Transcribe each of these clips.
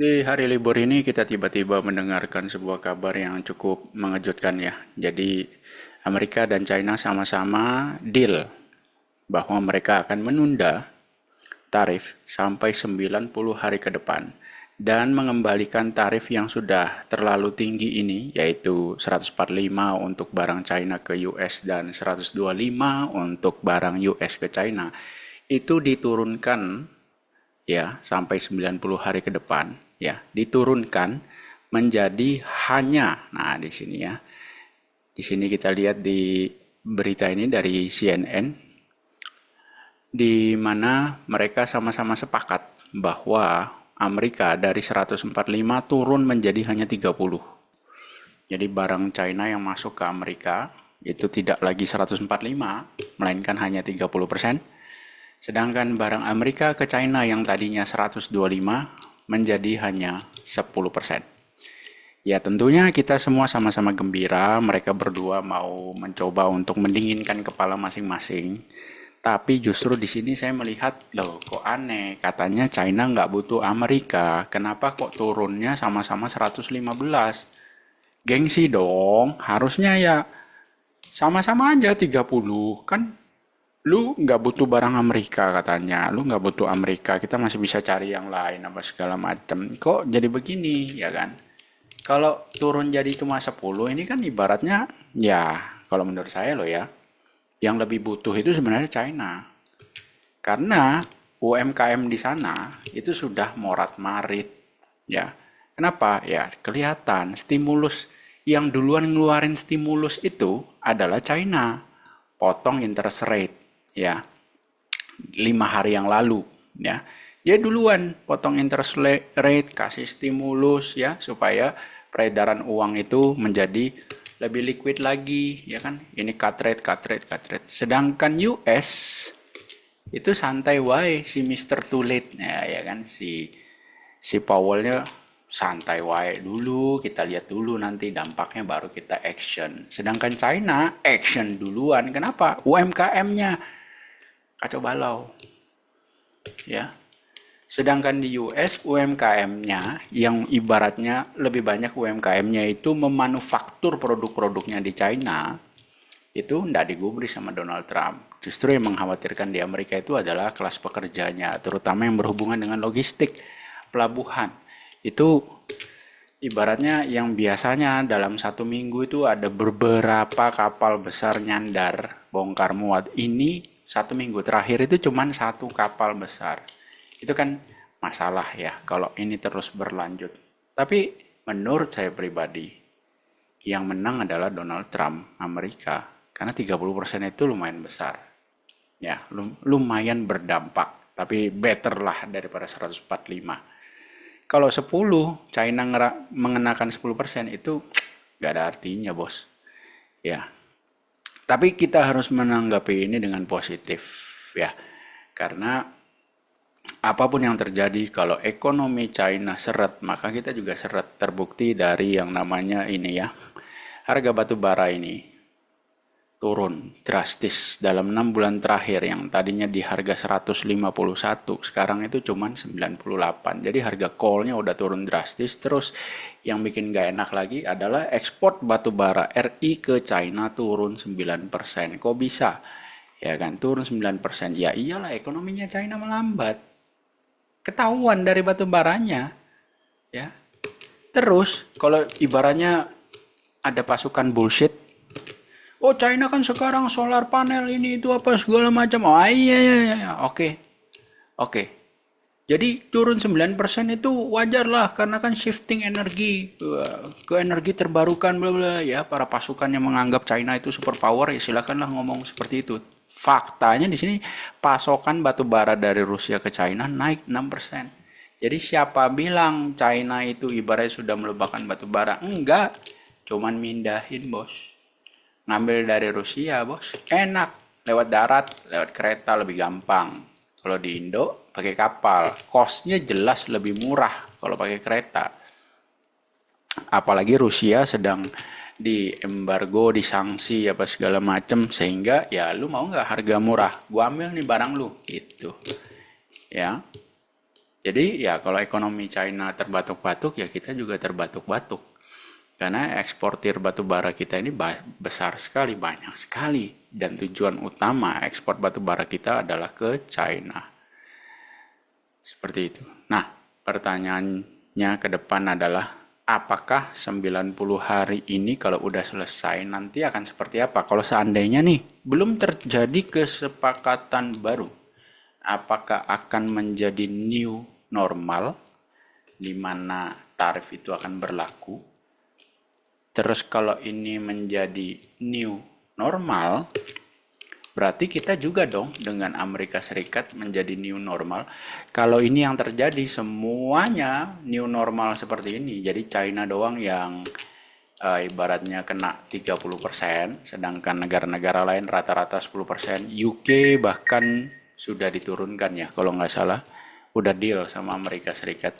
Di hari libur ini kita tiba-tiba mendengarkan sebuah kabar yang cukup mengejutkan ya. Jadi Amerika dan China sama-sama deal bahwa mereka akan menunda tarif sampai 90 hari ke depan dan mengembalikan tarif yang sudah terlalu tinggi ini yaitu 145 untuk barang China ke US dan 125 untuk barang US ke China itu diturunkan ya sampai 90 hari ke depan ya diturunkan menjadi hanya di sini ya. Di sini kita lihat di berita ini dari CNN di mana mereka sama-sama sepakat bahwa Amerika dari 145 turun menjadi hanya 30. Jadi barang China yang masuk ke Amerika itu tidak lagi 145 melainkan hanya 30%. Sedangkan barang Amerika ke China yang tadinya 125 menjadi hanya 10%. Ya tentunya kita semua sama-sama gembira, mereka berdua mau mencoba untuk mendinginkan kepala masing-masing. Tapi justru di sini saya melihat, loh kok aneh, katanya China nggak butuh Amerika, kenapa kok turunnya sama-sama 115? Gengsi dong, harusnya ya sama-sama aja 30, kan lu nggak butuh barang Amerika katanya, lu nggak butuh Amerika, kita masih bisa cari yang lain apa segala macam. Kok jadi begini ya kan? Kalau turun jadi cuma 10 ini kan ibaratnya ya kalau menurut saya loh ya, yang lebih butuh itu sebenarnya China. Karena UMKM di sana itu sudah morat-marit ya. Kenapa? Ya kelihatan stimulus yang duluan ngeluarin stimulus itu adalah China. Potong interest rate ya 5 hari yang lalu ya. Dia duluan potong interest rate, kasih stimulus ya supaya peredaran uang itu menjadi lebih liquid lagi ya kan. Ini cut rate, cut rate, cut rate. Sedangkan US itu santai wae si Mister Too Late ya kan si Powellnya santai wae dulu, kita lihat dulu nanti dampaknya baru kita action. Sedangkan China action duluan. Kenapa? UMKM-nya kacau balau ya. Sedangkan di US UMKM-nya yang ibaratnya lebih banyak UMKM-nya itu memanufaktur produk-produknya di China itu tidak digubris sama Donald Trump. Justru yang mengkhawatirkan di Amerika itu adalah kelas pekerjanya, terutama yang berhubungan dengan logistik, pelabuhan. Itu ibaratnya yang biasanya dalam 1 minggu itu ada beberapa kapal besar nyandar bongkar muat. Ini 1 minggu terakhir itu cuma satu kapal besar. Itu kan masalah ya kalau ini terus berlanjut. Tapi menurut saya pribadi, yang menang adalah Donald Trump Amerika. Karena 30% itu lumayan besar. Ya, lumayan berdampak. Tapi better lah daripada 145. Kalau 10, China mengenakan 10% itu gak ada artinya bos. Ya, tapi kita harus menanggapi ini dengan positif ya. Karena apapun yang terjadi kalau ekonomi China seret, maka kita juga seret. Terbukti dari yang namanya ini ya, harga batu bara ini turun drastis dalam 6 bulan terakhir. Yang tadinya di harga 151 sekarang itu cuma 98. Jadi harga coalnya udah turun drastis. Terus yang bikin gak enak lagi adalah ekspor batu bara RI ke China turun 9%. Kok bisa? Ya kan turun 9%. Ya iyalah ekonominya China melambat, ketahuan dari batu baranya ya. Terus kalau ibaratnya ada pasukan bullshit, oh China kan sekarang solar panel ini itu apa segala macam. Oh iya iya iya, oke oke. Jadi turun 9% itu wajar lah karena kan shifting energi ke energi terbarukan bla bla ya. Para pasukan yang menganggap China itu superpower ya silakanlah ngomong seperti itu. Faktanya di sini pasokan batu bara dari Rusia ke China naik 6%. Jadi siapa bilang China itu ibaratnya sudah melupakan batu bara? Enggak, cuman mindahin bos. Ngambil dari Rusia bos, enak. Lewat darat, lewat kereta lebih gampang. Kalau di Indo pakai kapal, costnya jelas lebih murah kalau pakai kereta. Apalagi Rusia sedang di embargo, disanksi apa segala macem, sehingga ya lu mau nggak harga murah, gua ambil nih barang lu gitu ya. Jadi ya kalau ekonomi China terbatuk-batuk ya kita juga terbatuk-batuk. Karena eksportir batu bara kita ini besar sekali, banyak sekali. Dan tujuan utama ekspor batu bara kita adalah ke China. Seperti itu. Nah, pertanyaannya ke depan adalah apakah 90 hari ini kalau udah selesai nanti akan seperti apa? Kalau seandainya nih belum terjadi kesepakatan baru, apakah akan menjadi new normal di mana tarif itu akan berlaku? Terus kalau ini menjadi new normal, berarti kita juga dong dengan Amerika Serikat menjadi new normal. Kalau ini yang terjadi semuanya new normal seperti ini, jadi China doang yang ibaratnya kena 30%, sedangkan negara-negara lain rata-rata 10%. UK bahkan sudah diturunkan ya, kalau nggak salah, udah deal sama Amerika Serikat.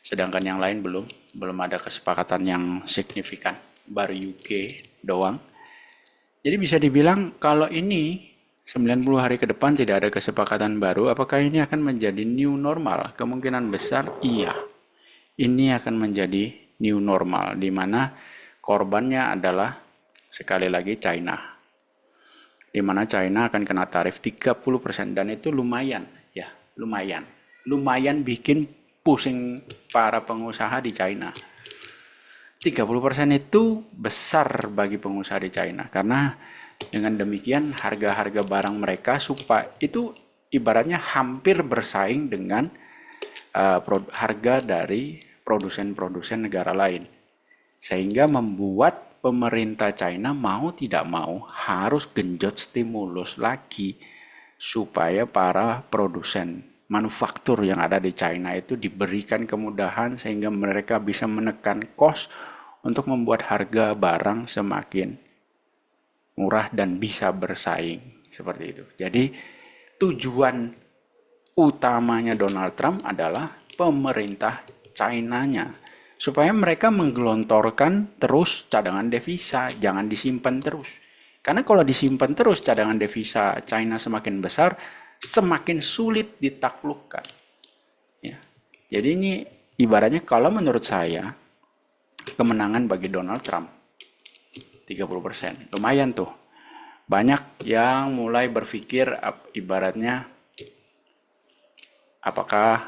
Sedangkan yang lain belum ada kesepakatan yang signifikan, baru UK doang. Jadi bisa dibilang kalau ini 90 hari ke depan tidak ada kesepakatan baru, apakah ini akan menjadi new normal? Kemungkinan besar iya. Ini akan menjadi new normal, di mana korbannya adalah sekali lagi China. Di mana China akan kena tarif 30% dan itu lumayan ya, lumayan. Lumayan bikin pusing para pengusaha di China. 30% itu besar bagi pengusaha di China karena dengan demikian harga-harga barang mereka supaya itu ibaratnya hampir bersaing dengan harga dari produsen-produsen negara lain. Sehingga membuat pemerintah China mau tidak mau harus genjot stimulus lagi supaya para produsen manufaktur yang ada di China itu diberikan kemudahan sehingga mereka bisa menekan cost untuk membuat harga barang semakin murah dan bisa bersaing seperti itu. Jadi tujuan utamanya Donald Trump adalah pemerintah China-nya supaya mereka menggelontorkan terus cadangan devisa, jangan disimpan terus. Karena kalau disimpan terus cadangan devisa China semakin besar, semakin sulit ditaklukkan. Ya. Jadi ini ibaratnya kalau menurut saya kemenangan bagi Donald Trump 30%. Lumayan tuh. Banyak yang mulai berpikir ibaratnya apakah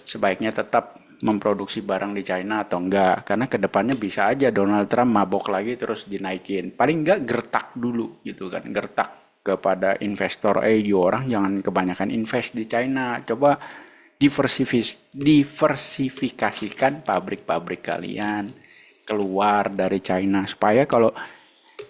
sebaiknya tetap memproduksi barang di China atau enggak. Karena kedepannya bisa aja Donald Trump mabok lagi terus dinaikin. Paling enggak gertak dulu gitu kan. Gertak kepada investor, you orang jangan kebanyakan invest di China, coba diversifikasikan pabrik-pabrik kalian keluar dari China, supaya kalau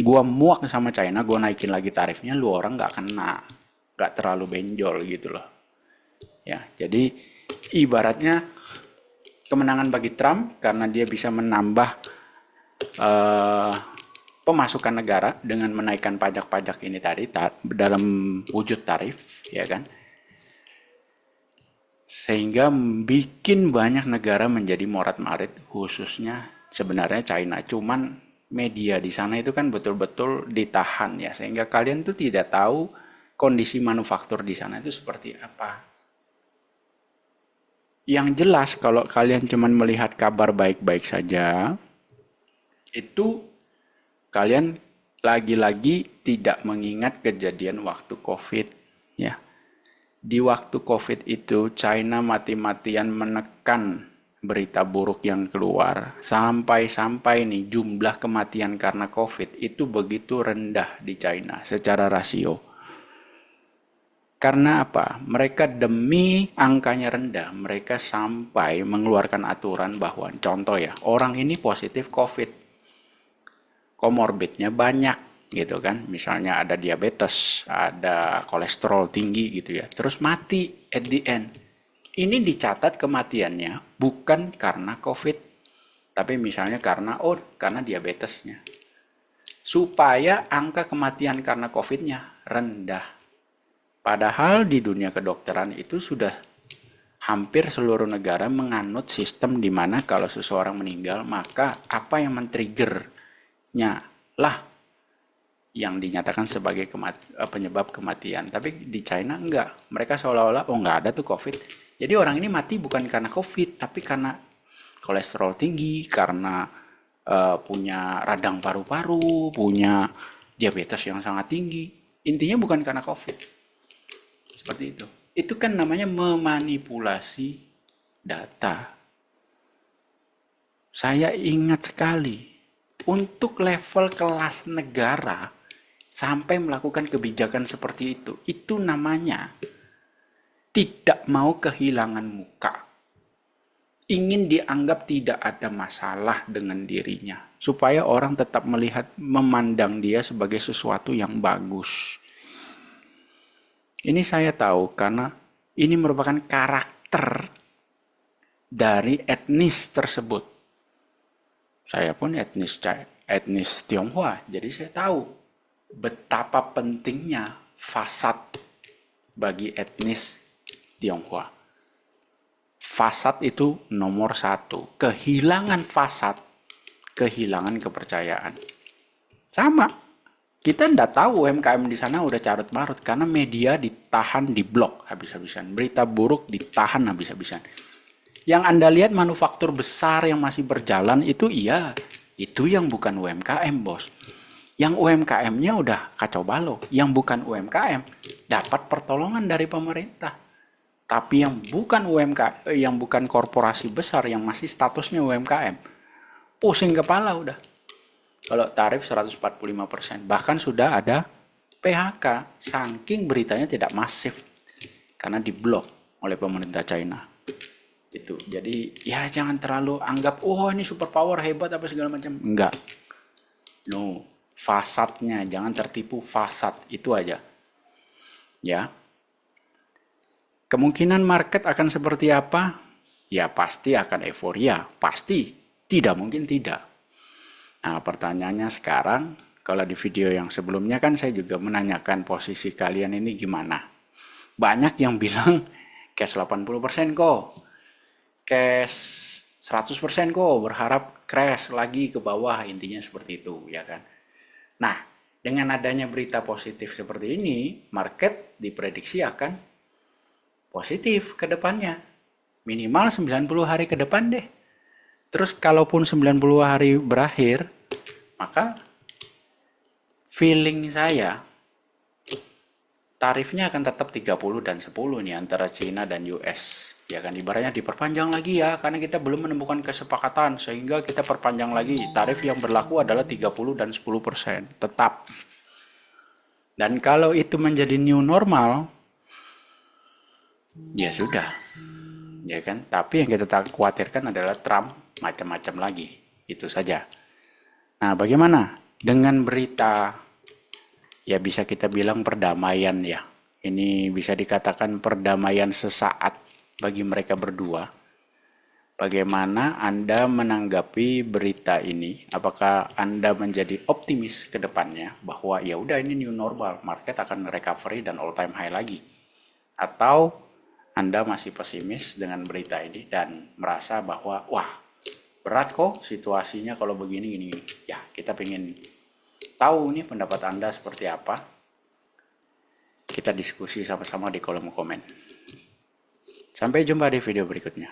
gua muak sama China, gua naikin lagi tarifnya, lu orang nggak kena, nggak terlalu benjol gitu loh. Ya, jadi ibaratnya kemenangan bagi Trump karena dia bisa menambah pemasukan negara dengan menaikkan pajak-pajak ini tadi dalam wujud tarif, ya kan? Sehingga bikin banyak negara menjadi morat-marit, khususnya sebenarnya China. Cuman media di sana itu kan betul-betul ditahan ya, sehingga kalian tuh tidak tahu kondisi manufaktur di sana itu seperti apa. Yang jelas kalau kalian cuman melihat kabar baik-baik saja, itu kalian lagi-lagi tidak mengingat kejadian waktu COVID ya. Di waktu COVID itu China mati-matian menekan berita buruk yang keluar. Sampai-sampai nih jumlah kematian karena COVID itu begitu rendah di China secara rasio. Karena apa? Mereka demi angkanya rendah, mereka sampai mengeluarkan aturan bahwa contoh ya, orang ini positif COVID. Komorbidnya banyak gitu kan, misalnya ada diabetes, ada kolesterol tinggi gitu ya, terus mati at the end. Ini dicatat kematiannya bukan karena COVID, tapi misalnya karena diabetesnya, supaya angka kematian karena COVID-nya rendah. Padahal di dunia kedokteran itu sudah hampir seluruh negara menganut sistem di mana kalau seseorang meninggal, maka apa yang men-triggernya lah yang dinyatakan sebagai penyebab kematian. Tapi di China enggak. Mereka seolah-olah nggak ada tuh COVID. Jadi orang ini mati bukan karena COVID, tapi karena kolesterol tinggi, karena punya radang paru-paru, punya diabetes yang sangat tinggi. Intinya bukan karena COVID. Seperti itu. Itu kan namanya memanipulasi data. Saya ingat sekali, untuk level kelas negara sampai melakukan kebijakan seperti itu namanya tidak mau kehilangan muka. Ingin dianggap tidak ada masalah dengan dirinya, supaya orang tetap melihat, memandang dia sebagai sesuatu yang bagus. Ini saya tahu karena ini merupakan karakter dari etnis tersebut. Saya pun etnis Tionghoa, jadi saya tahu betapa pentingnya fasad bagi etnis Tionghoa. Fasad itu nomor satu. Kehilangan fasad, kehilangan kepercayaan. Sama, kita ndak tahu UMKM di sana udah carut marut karena media ditahan, di blok habis-habisan. Berita buruk ditahan habis-habisan. Yang Anda lihat manufaktur besar yang masih berjalan itu iya, itu yang bukan UMKM, bos. Yang UMKM-nya udah kacau balau. Yang bukan UMKM dapat pertolongan dari pemerintah. Tapi yang bukan UMKM, yang bukan korporasi besar yang masih statusnya UMKM, pusing kepala udah. Kalau tarif 145%, bahkan sudah ada PHK, saking beritanya tidak masif karena diblok oleh pemerintah China. Itu. Jadi ya jangan terlalu anggap ini superpower hebat apa segala macam. Enggak. No, fasadnya jangan tertipu, fasad itu aja. Ya. Kemungkinan market akan seperti apa? Ya pasti akan euforia, pasti. Tidak mungkin tidak. Nah, pertanyaannya sekarang, kalau di video yang sebelumnya kan saya juga menanyakan posisi kalian ini gimana. Banyak yang bilang cash 80% kok. Cash 100% kok, berharap crash lagi ke bawah, intinya seperti itu, ya kan. Nah, dengan adanya berita positif seperti ini, market diprediksi akan positif ke depannya. Minimal 90 hari ke depan deh. Terus kalaupun 90 hari berakhir, maka feeling saya tarifnya akan tetap 30 dan 10 nih antara China dan US. Ya kan, ibaratnya diperpanjang lagi ya, karena kita belum menemukan kesepakatan, sehingga kita perpanjang lagi. Tarif yang berlaku adalah 30 dan 10%, tetap. Dan kalau itu menjadi new normal, ya sudah, ya kan. Tapi yang kita khawatirkan adalah Trump macam-macam lagi, itu saja. Nah, bagaimana dengan berita, ya bisa kita bilang perdamaian ya. Ini bisa dikatakan perdamaian sesaat bagi mereka berdua. Bagaimana Anda menanggapi berita ini? Apakah Anda menjadi optimis ke depannya bahwa ya udah ini new normal, market akan recovery dan all time high lagi? Atau Anda masih pesimis dengan berita ini dan merasa bahwa wah, berat kok situasinya kalau begini gini. Ya, kita pengen tahu nih pendapat Anda seperti apa. Kita diskusi sama-sama di kolom komen. Sampai jumpa di video berikutnya.